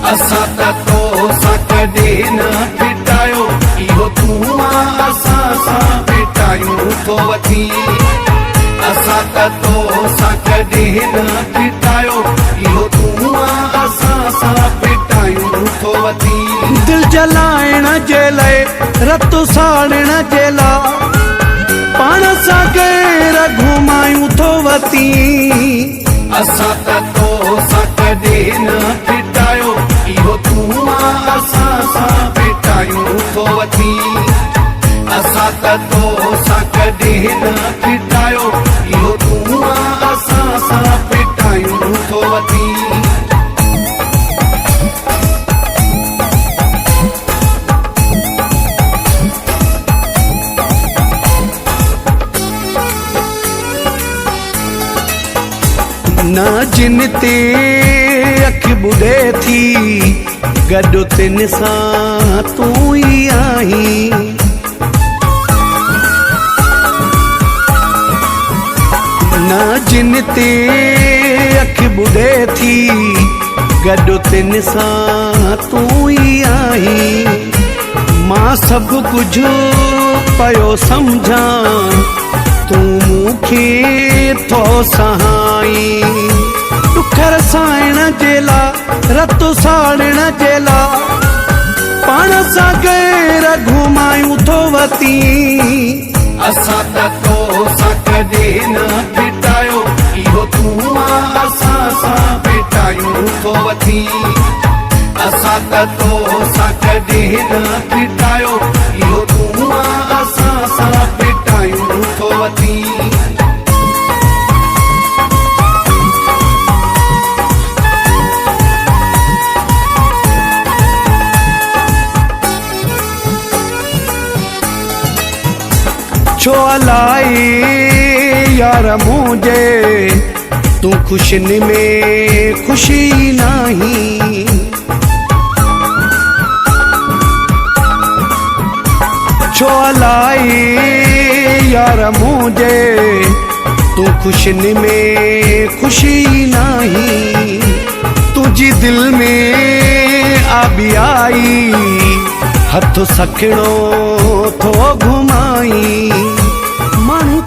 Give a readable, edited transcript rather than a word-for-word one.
असां त तोसां कॾहिं न फिटायो, इहो तूं असां सां फिटायूं थो वठी। असां त तोसां कॾहिं न फिटायो, इहो तूं असां सां फिटायूं थो वठी। दिल जलाइण जे लाइ, रत साड़ण जे लाइ, पाण सां गैर घुमायूं थो वठी। असां त तोसां कॾहिं न फिटायो, इहो तूं असां सां फिटायूं थो वठी। असां त तोसां कॾहिं न फिटायो, इहो तूं असां सां फिटायूं थो वठी। न जिन ते अख ॿुॾे थी, गॾु तिन सां तूं ई आहीं। न जिन ते अख ॿुॾे थी, गॾु तिन सां तूं ई आहीं। मां सभु कुझु पियो सम्झां, तूं मूंखे थो सहाई। दुख रसाइण जे लाइ, रत साड़ण जे लाइ, पाण सां गैर घुमायूं थो वठी। असां त तोसां कॾहिं न फिटायो, इहो तूं असां सां फिटायूं थो वठी। असां त तोसां कॾहिं न फिटायो, इहो तूं असां सां फिटायूं थो वठी। छो अलाए यार मुझे तू खुशन में खुशी नहीं। छो अलाए यार मुझे तू खुशन में खुशी नहीं। तुझी दिल में आबी आई, हथ सखणो थो घुमाई। माण्हू